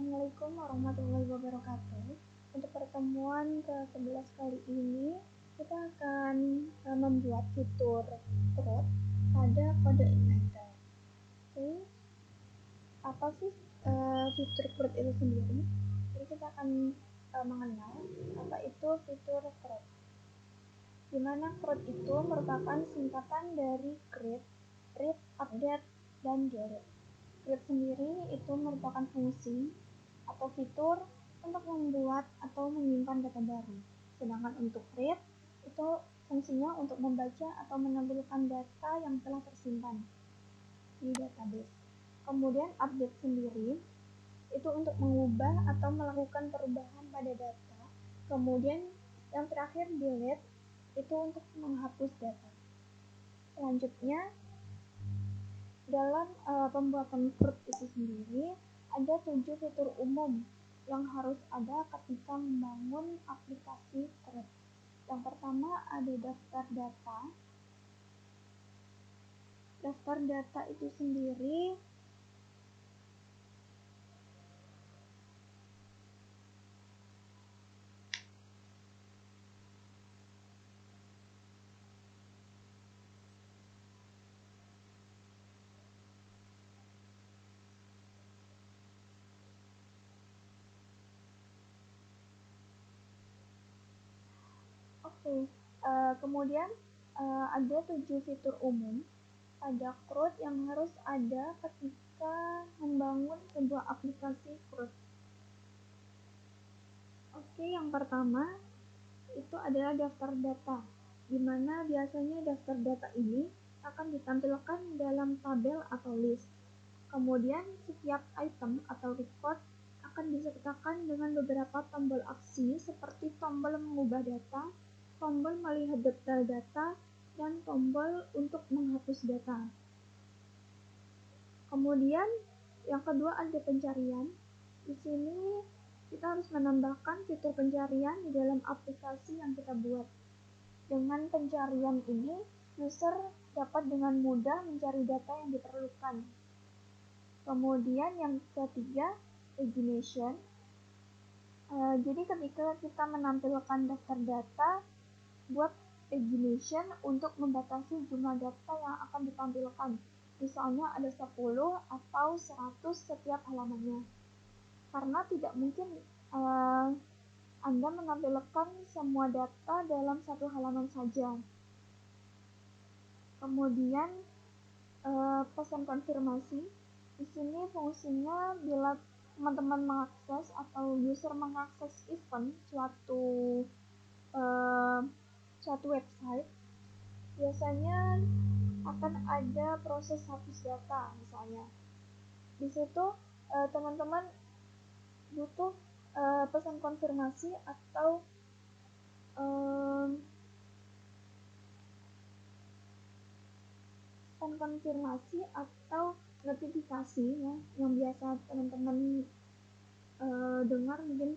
Assalamualaikum warahmatullahi wabarakatuh. Untuk pertemuan ke-11 kali ini, kita akan membuat fitur thread pada kode Igniter. Oke, apa sih fitur thread itu sendiri? Jadi kita akan mengenal apa itu fitur thread. Di mana thread itu merupakan singkatan dari create, read, update, dan delete. Create sendiri itu merupakan fungsi atau fitur untuk membuat atau menyimpan data baru. Sedangkan untuk read itu fungsinya untuk membaca atau menampilkan data yang telah tersimpan di database. Kemudian update sendiri itu untuk mengubah atau melakukan perubahan pada data. Kemudian yang terakhir delete itu untuk menghapus data. Selanjutnya dalam pembuatan thread itu sendiri ada 7 fitur umum yang harus ada ketika membangun aplikasi thread. Yang pertama ada daftar data. Daftar data itu sendiri kemudian ada 7 fitur umum pada CRUD yang harus ada ketika membangun sebuah aplikasi CRUD. Yang pertama itu adalah daftar data, di mana biasanya daftar data ini akan ditampilkan dalam tabel atau list. Kemudian setiap item atau record akan disertakan dengan beberapa tombol aksi seperti tombol mengubah data, tombol melihat detail data, dan tombol untuk menghapus data. Kemudian yang kedua ada pencarian. Di sini kita harus menambahkan fitur pencarian di dalam aplikasi yang kita buat. Dengan pencarian ini, user dapat dengan mudah mencari data yang diperlukan. Kemudian yang ketiga, pagination. Jadi ketika kita menampilkan daftar data, buat pagination untuk membatasi jumlah data yang akan ditampilkan. Misalnya ada 10 atau 100 setiap halamannya. Karena tidak mungkin Anda menampilkan semua data dalam satu halaman saja. Kemudian pesan konfirmasi. Di sini fungsinya bila teman-teman mengakses atau user mengakses event suatu website, biasanya akan ada proses hapus data misalnya. Di situ teman-teman butuh pesan konfirmasi atau notifikasi ya, yang biasa teman-teman dengar mungkin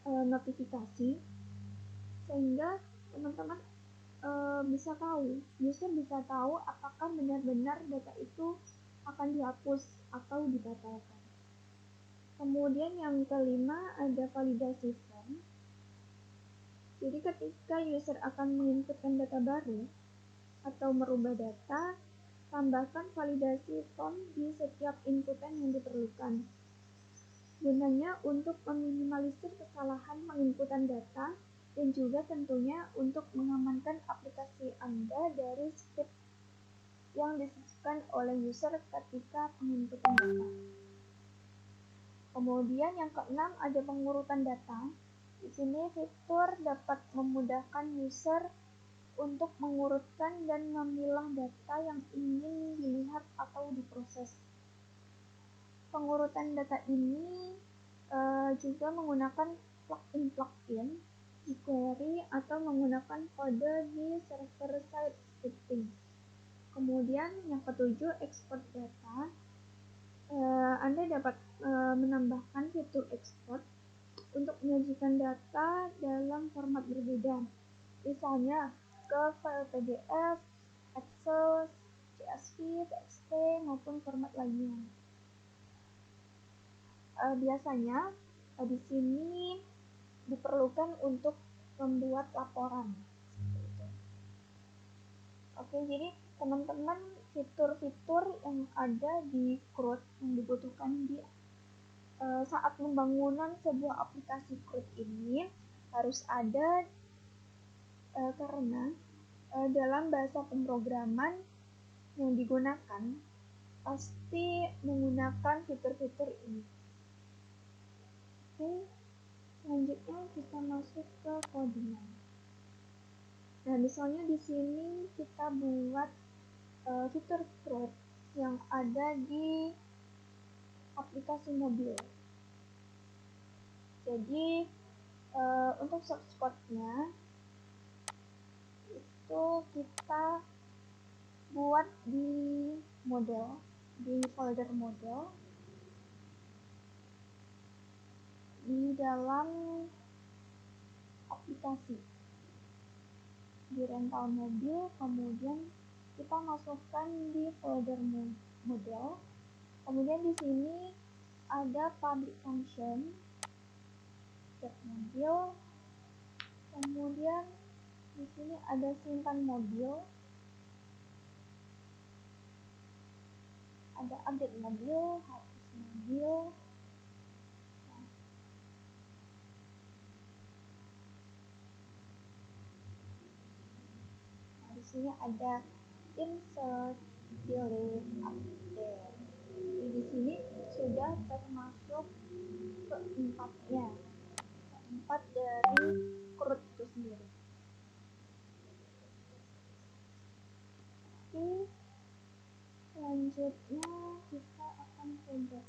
notifikasi, sehingga teman-teman user bisa tahu apakah benar-benar data itu akan dihapus atau dibatalkan. Kemudian yang kelima ada validasi form. Jadi ketika user akan menginputkan data baru atau merubah data, tambahkan validasi form di setiap inputan yang diperlukan. Gunanya untuk meminimalisir kesalahan penginputan data dan juga tentunya untuk mengamankan aplikasi Anda dari script yang disisipkan oleh user ketika penginputan data. Kemudian yang keenam ada pengurutan data. Di sini fitur dapat memudahkan user untuk mengurutkan dan memilah data yang ingin dilihat atau diproses. Pengurutan data ini juga menggunakan plugin, jQuery, atau menggunakan kode di server-side scripting. Kemudian yang ketujuh, export data. Anda dapat menambahkan fitur export untuk menyajikan data dalam format berbeda, misalnya ke file PDF, Excel, CSV, TXT, maupun format lainnya. biasanya di sini diperlukan untuk membuat laporan. Oke, jadi teman-teman, fitur-fitur yang ada di CRUD yang dibutuhkan di saat pembangunan sebuah aplikasi CRUD ini harus ada karena dalam bahasa pemrograman yang digunakan pasti menggunakan fitur-fitur ini. Oke, selanjutnya kita masuk ke codingan. Nah, misalnya di sini kita buat fitur CRUD yang ada di aplikasi mobil. Jadi untuk source code-nya itu kita buat di model, di folder model, di dalam aplikasi, di rental mobil, kemudian kita masukkan di folder model. Kemudian di sini ada public function, start mobil, kemudian di sini ada simpan mobil, ada update mobil, hapus mobil. Nah, di sini ada insert, delete, update. Jadi di sini sudah termasuk keempatnya, keempat dari CRUD itu sendiri. Oke, selanjutnya kita akan coba.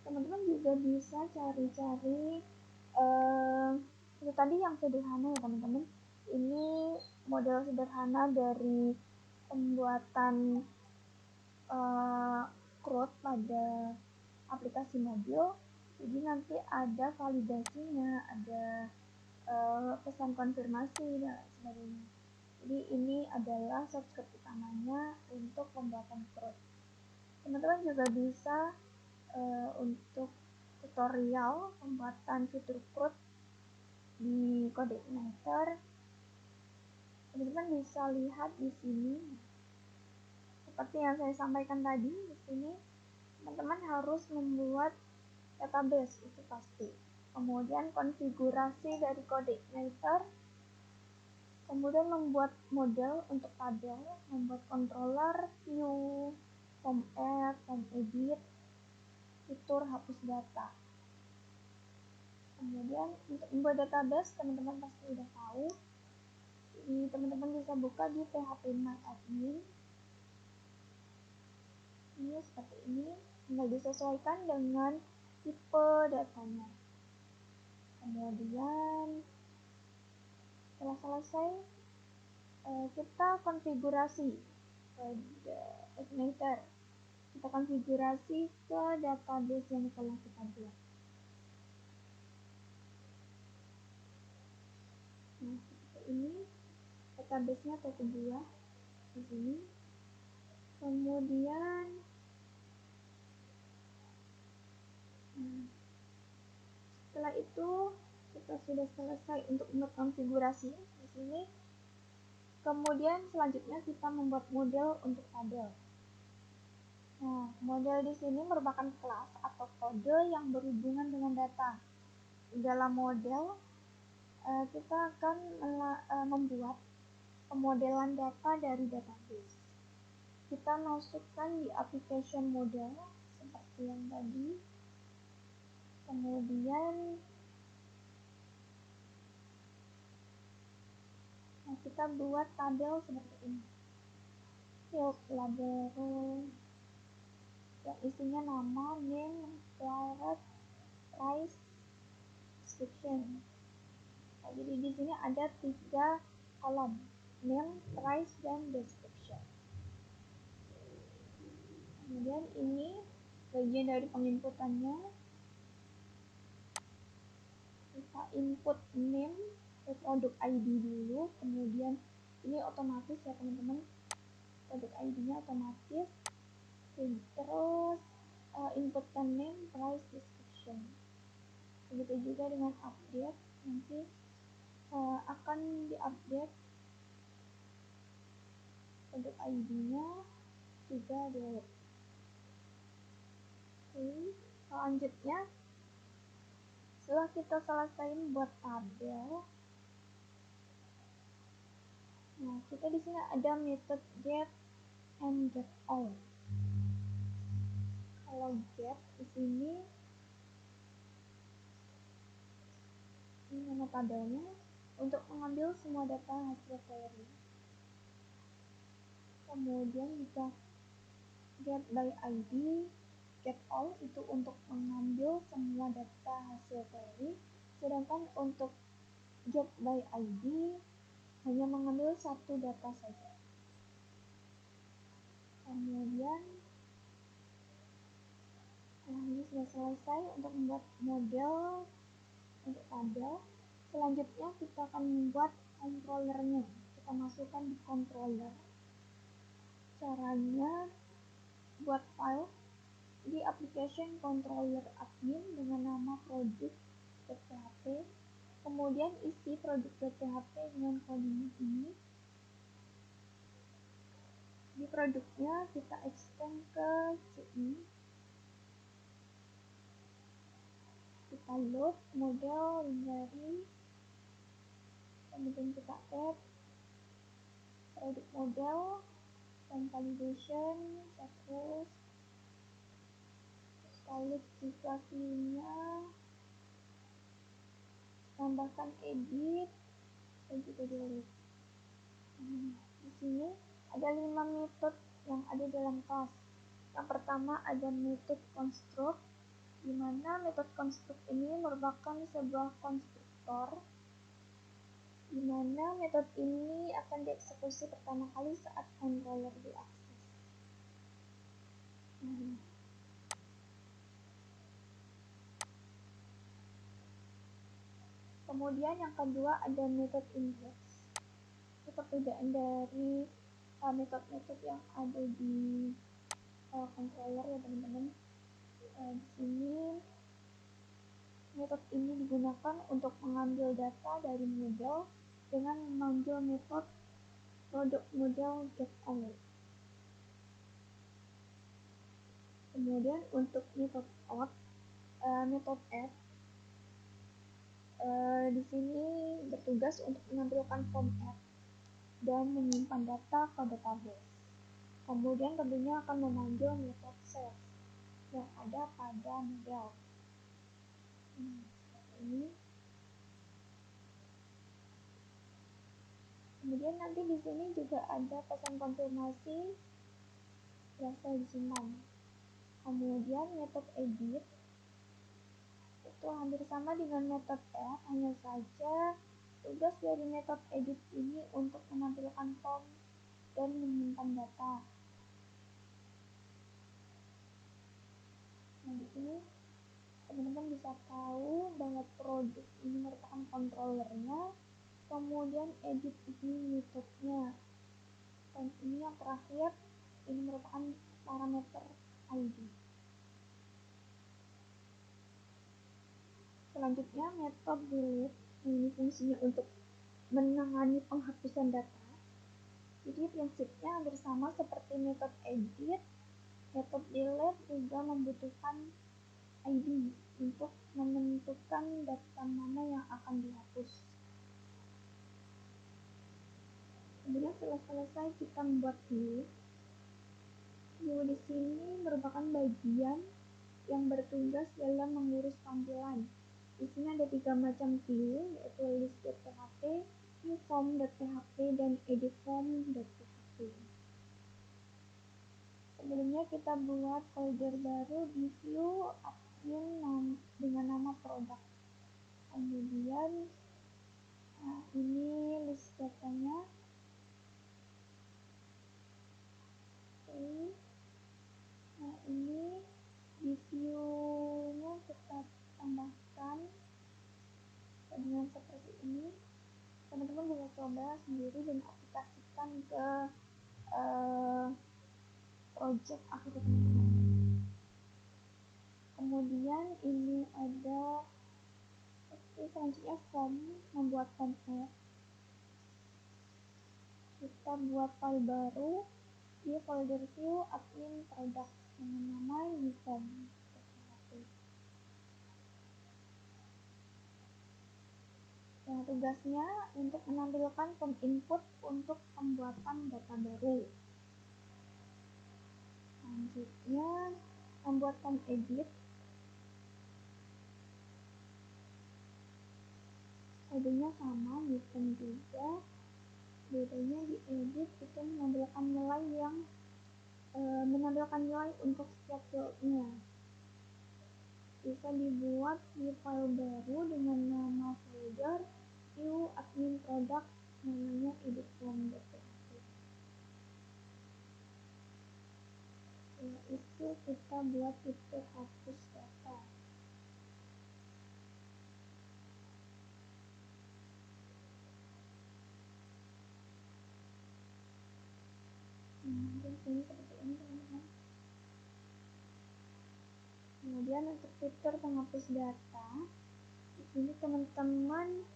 Teman-teman juga bisa cari-cari itu tadi yang sederhana ya teman-teman. Ini model sederhana dari pembuatan CRUD pada aplikasi mobil. Jadi nanti ada validasinya, ada pesan konfirmasi dan sebagainya. Jadi ini adalah shortcut utamanya untuk pembuatan CRUD. Teman-teman juga bisa untuk tutorial pembuatan fitur CRUD di CodeIgniter, teman-teman bisa lihat di sini. Seperti yang saya sampaikan tadi, di sini teman-teman harus membuat database, itu pasti. Kemudian konfigurasi dari CodeIgniter, kemudian membuat model untuk tabel, membuat controller, view, form add, form edit, fitur hapus data. Kemudian untuk membuat database, teman-teman pasti udah tahu. Jadi teman-teman bisa buka di phpMyAdmin. Ini seperti ini, tinggal disesuaikan dengan tipe datanya. Kemudian setelah selesai, kita konfigurasi ke Igniter. Kita konfigurasi ke database yang telah kita buat. Nah, seperti ini database-nya tersedia di sini. Kemudian setelah itu kita sudah selesai untuk membuat konfigurasi di sini. Kemudian selanjutnya kita membuat model untuk tabel. Nah, model di sini merupakan kelas atau kode yang berhubungan dengan data. Di dalam model kita akan membuat pemodelan data dari database. Kita masukkan di application model seperti yang tadi. Kemudian kita buat tabel seperti ini. Field label yang isinya nama, name, direct, price, description. Nah, jadi di sini ada 3 kolom, name, price, dan description. Kemudian ini bagian dari penginputannya. Kita input name produk ID dulu, kemudian ini otomatis ya teman-teman, produk ID-nya otomatis. inputkan name, price, description. Begitu juga dengan update, nanti akan diupdate untuk ID-nya juga delete. Oke, selanjutnya setelah kita selesai buat tabel, nah kita di sini ada metode get and get all. Kalau get di sini ini nama tabelnya untuk mengambil semua data hasil query. Kemudian jika get by ID, get all itu untuk mengambil semua data hasil query, sedangkan untuk get by ID hanya mengambil satu data saja. Kemudian ini sudah selesai untuk membuat model untuk tabel. Selanjutnya kita akan membuat controllernya. Kita masukkan di controller. Caranya buat file di application controller admin dengan nama product.php. Kemudian isi product.php dengan kodenya ini. Di produknya kita extend ke CI. Kita load model dari, kemudian kita add product model dan validation, checklist, kalau jika view-nya tambahkan edit dan juga delete. Di sini ada 5 metode yang ada dalam kelas. Yang pertama ada metode construct, di mana metode construct ini merupakan sebuah konstruktor di mana metode ini akan dieksekusi pertama kali saat controller diakses. Kemudian yang kedua ada metode index. Itu perbedaan dari metode-metode yang ada di controller ya teman-teman. Di sini metode ini digunakan untuk mengambil data dari model dengan memanggil metode product model get all. Kemudian untuk metode add di sini bertugas untuk menampilkan form add dan menyimpan data ke database. Kemudian tentunya akan memanggil metode save yang ada pada model. Seperti ini. Kemudian nanti di sini juga ada pesan konfirmasi berhasil disimpan. Kemudian metode edit itu hampir sama dengan metode add, hanya saja tugas dari metode edit ini untuk menampilkan form dan menyimpan data. Nah, di sini teman-teman bisa tahu bahwa produk ini merupakan controllernya, kemudian edit ini metodenya, dan ini yang terakhir ini merupakan parameter ID. Selanjutnya metode delete, ini fungsinya untuk menangani penghapusan data. Jadi prinsipnya hampir sama seperti metode edit. Metode delete juga membutuhkan ID untuk menentukan data mana yang akan dihapus. Kemudian setelah selesai kita membuat view. View di sini merupakan bagian yang bertugas dalam mengurus tampilan. Di sini ada 3 macam view, yaitu list.php, viewform.php, dan editform.php. Sebelumnya kita buat folder baru di view admin dengan nama produk. Kemudian ini list datanya. Nah, ini di view-nya kita tambahkan dengan seperti ini. Teman-teman bisa coba sendiri dan aplikasikan ke project akhir teman-teman. Kemudian ini ada selanjutnya membuat form add. Kita buat file baru di folder view admin product dengan nama uniform. Nah, tugasnya untuk menampilkan form input untuk pembuatan data baru. Selanjutnya, membuat form edit. Kodenya sama, uniform juga. Bedanya di edit itu menampilkan nilai untuk setiap fieldnya. Bisa dibuat di file baru dengan nama folder view admin product, namanya edit form.php. Setelah itu kita buat fitur hapus data. Di sini seperti ini teman-teman. Kemudian untuk fitur penghapus data, di sini teman-teman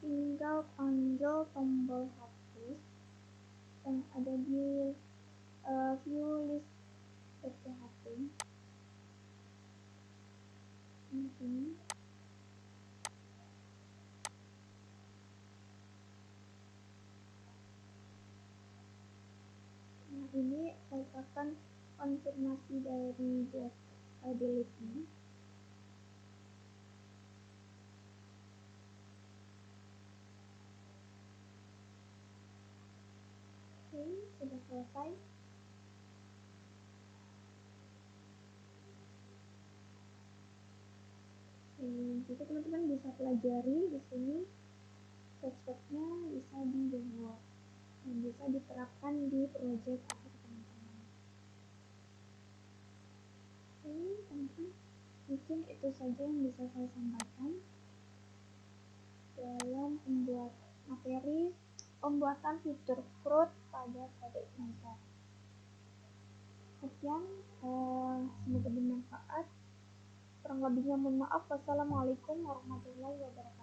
tinggal panggil tombol hapus yang ada di view list.php. Ini. Nah, ini merupakan konfirmasi dari delete-nya. Oke, sudah selesai. Jadi teman-teman bisa pelajari di sini, step-stepnya bisa di-download dan bisa diterapkan di project akhir teman-teman. Oke, teman-teman, mungkin itu saja yang bisa saya sampaikan dalam membuat materi pembuatan fitur CRUD pada kode igniter. Sekian, semoga bermanfaat. Kurang lebihnya mohon maaf. Wassalamualaikum warahmatullahi wabarakatuh.